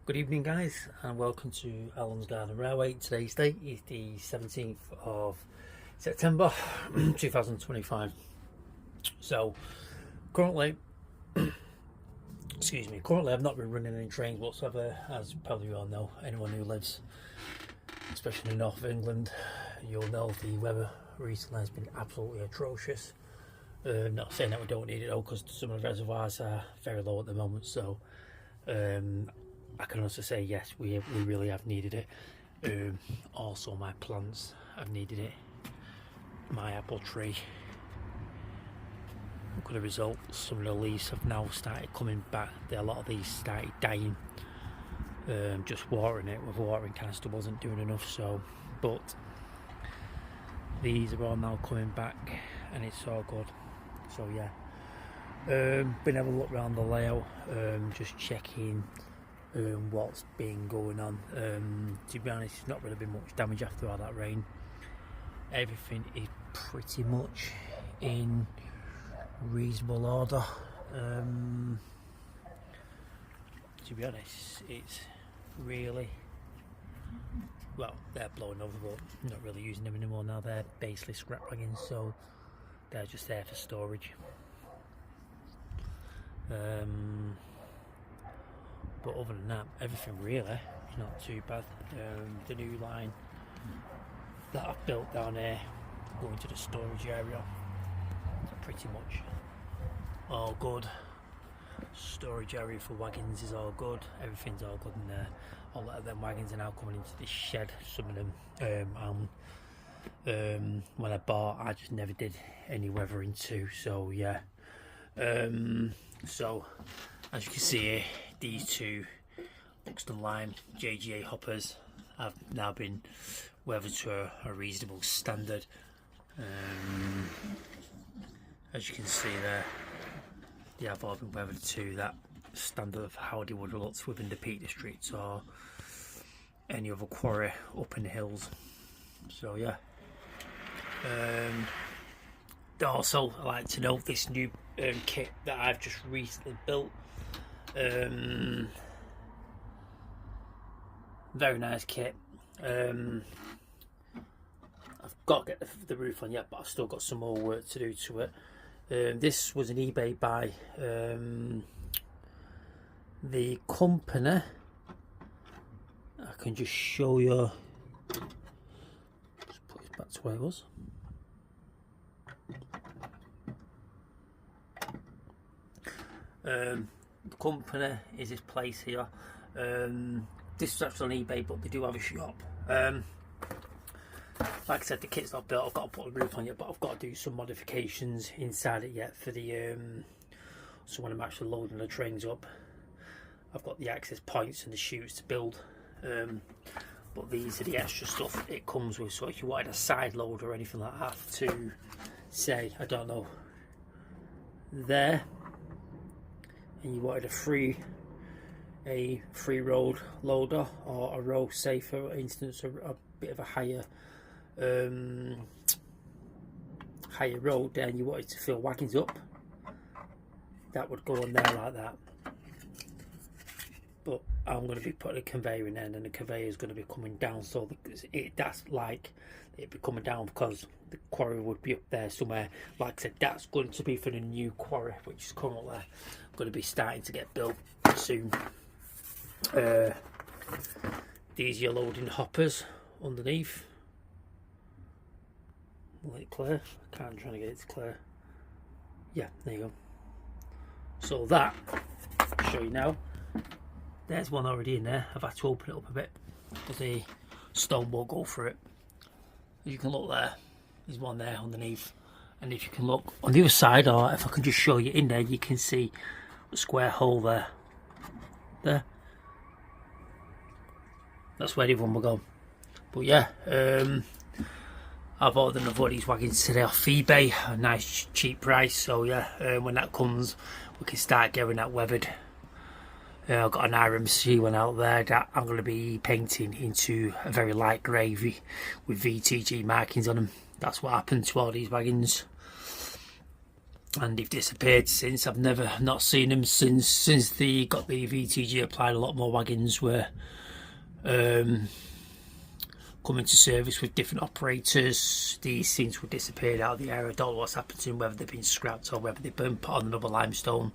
Good evening, guys, and welcome to Alan's Garden Railway. Today's date is the 17th of September 2025. So, currently, currently I've not been running any trains whatsoever, as you probably all know. Anyone who lives, especially in the north of England, you'll know the weather recently has been absolutely atrocious. Not saying that we don't need it though, because some of the reservoirs are very low at the moment, so I can also say yes, we really have needed it. Also, my plants have needed it. My apple tree, look at the result. Some of the leaves have now started coming back. A lot of these started dying. Just watering it with watering canister wasn't doing enough. So, but these are all now coming back, and it's all good. So yeah, been having a look around the layout, just checking what's been going on. To be honest, it's not really been much damage after all that rain. Everything is pretty much in reasonable order. To be honest, it's really, well, they're blowing over, but I'm not really using them anymore now. They're basically scrap wagons, so they're just there for storage. But other than that, everything really is not too bad. The new line that I've built down here, going to the storage area, pretty much all good. Storage area for wagons is all good. Everything's all good in there. A lot of them wagons are now coming into this shed. Some of them, when I bought, I just never did any weathering too. So yeah. So as you can see here, these two Buxton Lime JGA hoppers have now been weathered to a reasonable standard. As you can see there, they have all been weathered to that standard of how they would have looked within the Peak District or any other quarry up in the hills. So yeah. Also, I like to note this new kit that I've just recently built. Very nice kit. I've got to get the roof on yet, but I've still got some more work to do to it. This was an eBay buy. The company, I can just show you. Just put it back to where it was. The company is this place here. This is actually on eBay, but they do have a shop. Like I said, the kit's not built. I've got to put a roof on it, but I've got to do some modifications inside it yet for the so when I'm actually loading the trains up, I've got the access points and the chutes to build. But these are the extra stuff it comes with. So if you wanted a side load or anything like that to say, I don't know, there, and you wanted a free road loader or a row, say for instance a bit of a higher road, then you wanted to fill wagons up, that would go on there like that. But I'm going to be putting a conveyor in there, and the conveyor is going to be coming down, so that's like it'd be coming down because the quarry would be up there somewhere. Like I said, that's going to be for the new quarry, which is currently going to be starting to get built soon. These are your loading hoppers underneath. Let it clear. I'm trying to get it to clear. Yeah, there you go. So that, I'll show you now. There's one already in there. I've had to open it up a bit because the stone won't go through it. As you can look there, there's one there underneath. And if you can look on the other side, or if I can just show you in there, you can see a square hole there. There. That's where the other one will go. But yeah, I've ordered another of these wagons today off eBay, a nice cheap price. So yeah, when that comes, we can start getting that weathered. I've got an RMC one out there that I'm going to be painting into a very light grey with VTG markings on them. That's what happened to all these wagons. and they've disappeared since. I've not seen them since they got the VTG applied. A lot more wagons were coming to service with different operators. These seem to have disappeared out of the area. I don't know what's happened to them, whether they've been scrapped or whether they've been put on another limestone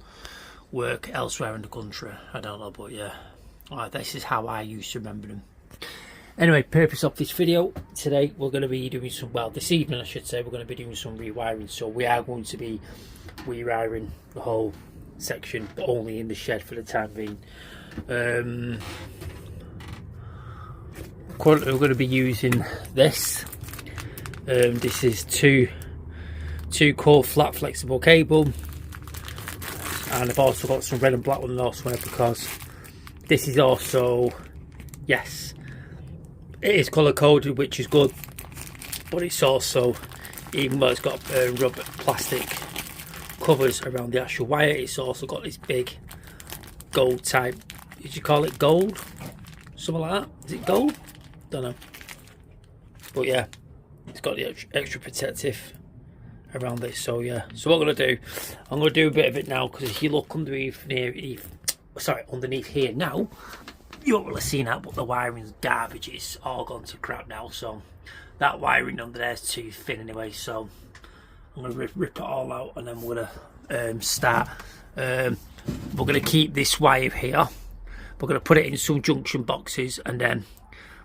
work elsewhere in the country. I don't know, but yeah, this is how I used to remember them. Anyway, purpose of this video today, we're going to be doing some, well, this evening I should say, we're going to be doing some rewiring. So we are going to be rewiring the whole section, but only in the shed for the time being. Currently we're going to be using this. This is two core flat flexible cable, and I've also got some red and black ones elsewhere, because this is also, yes, it is colour coded, which is good, but it's also, even though it's got rubber plastic covers around the actual wire, it's also got this big gold type, did you call it gold? Something like that? Is it gold? Don't know. But yeah, it's got the extra protective around this. So yeah, so what I'm going to do, I'm going to do a bit of it now, because if you look underneath here now, you won't really see that, but the wiring's garbage. It's all gone to crap now, so that wiring under there is too thin anyway, so I'm going to rip it all out, and then we're going to start. We're going to keep this wire here, we're going to put it in some junction boxes, and then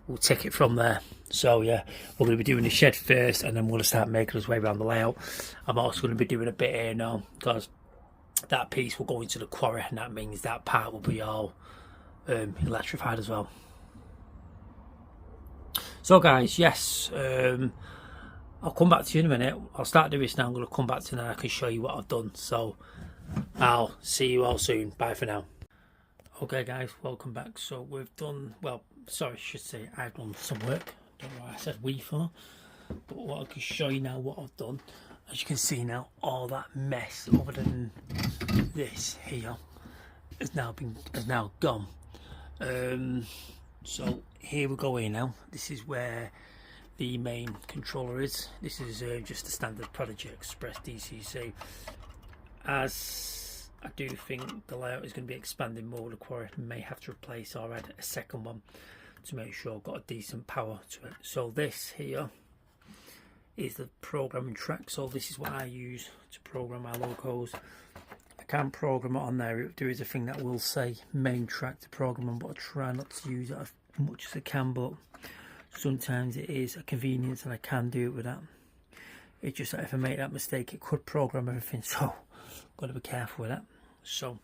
we'll take it from there. So yeah, we're going to be doing the shed first, and then we're going to start making us way around the layout. I'm also going to be doing a bit here now, because that piece will go into the quarry, and that means that part will be all electrified as well. So guys, yes, I'll come back to you in a minute. I'll start doing this now. I'm going to come back to you and I can show you what I've done. So I'll see you all soon. Bye for now. Okay guys, welcome back. So we've done, well, sorry, I should say I've done some work. Don't know why I said we for, but what I can show you now what I've done. As you can see now, all that mess other than this here has now gone. So here we go here now. This is where the main controller is. This is just a standard Prodigy Express DCC. As I do think the layout is going to be expanding more, the quarry may have to replace or add a second one to make sure I've got a decent power to it. So this here is the programming track. So this is what I use to program my locos. I can program it on there. There is a thing that will say main track to program on, but I try not to use it as much as I can, but sometimes it is a convenience and I can do it with that. It's just that if I make that mistake, it could program everything, so got to be careful with that. So,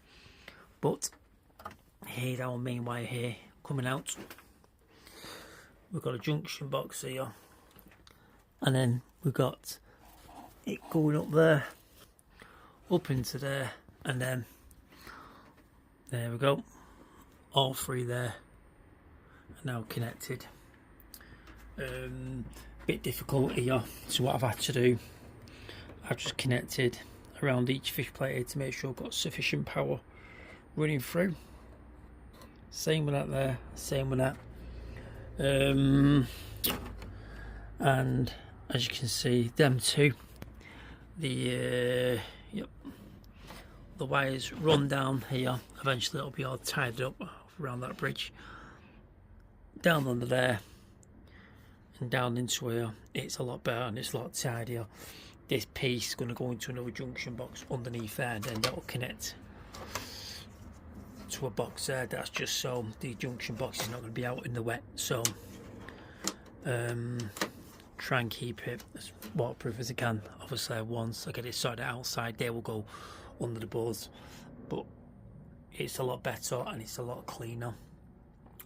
but here's our main wire here coming out. We've got a junction box here, and then we've got it going up there, up into there, and then there we go. All three there are now connected. Bit difficult here, so what I've had to do, I've just connected around each fish plate here to make sure I've got sufficient power running through. Same with that there, same with that. And as you can see, them two, the wires run down here. Eventually it'll be all tied up around that bridge, down under there and down into here. It's a lot better and it's a lot tidier. This piece is going to go into another junction box underneath there, and then that will connect to a box there. That's just so the junction box is not going to be out in the wet. So try and keep it as waterproof as I can. Obviously once I get it sorted outside, they will go under the boards, but it's a lot better and it's a lot cleaner.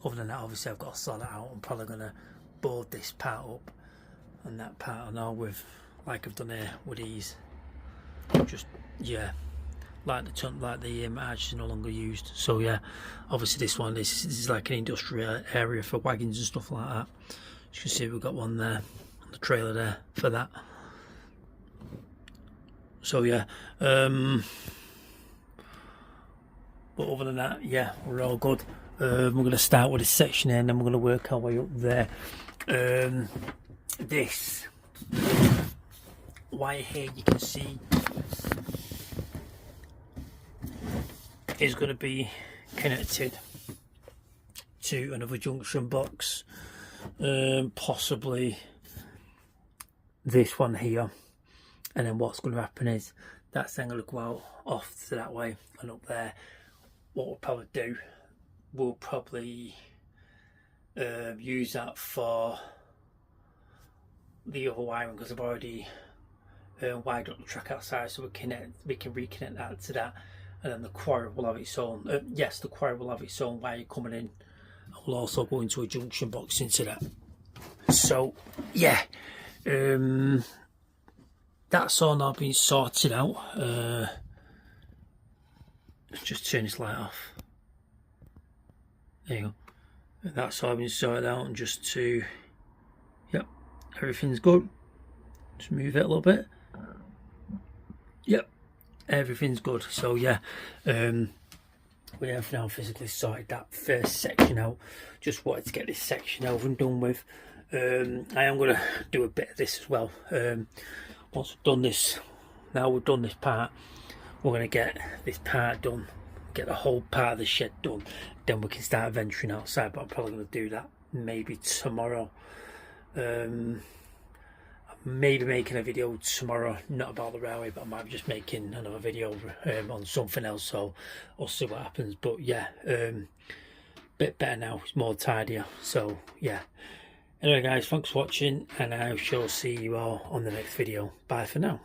Other than that, obviously I've got to sort it out. I'm probably going to board this part up and that part and all with, like I've done here with these, just yeah, like the arch is no longer used. So yeah, obviously this one, this is like an industrial area for wagons and stuff like that. As you can see, we've got one there on the trailer there for that. So yeah, but other than that, yeah, we're all good. We're going to start with this section here, and then we're going to work our way up there. This wire here, you can see is going to be connected to another junction box, possibly this one here. And then what's going to happen is that's then going to go out off to that way and up there. What we'll probably do, we'll probably use that for the other wiring, because I've already wired up the track outside, so we can reconnect that to that, and then the quarry will have its own. Yes, the quarry will have its own wire coming in. We'll also go into a junction box into that. So yeah, that's all now been sorted out. Let's just turn this light off. There you go. That's all been sorted out, and just to, yep, everything's good. Just move it a little bit. Yep, everything's good. So yeah, we have now physically sorted that first section out. Just wanted to get this section over and done with. I am going to do a bit of this as well. Once we've done this, now we've done this part, we're going to get this part done, get the whole part of the shed done, then we can start venturing outside. But I'm probably going to do that maybe tomorrow. Maybe making a video tomorrow, not about the railway, but I might be just making another video on something else, so I'll see what happens. But yeah, bit better now, it's more tidier. So yeah, anyway guys, thanks for watching, and I shall see you all on the next video. Bye for now.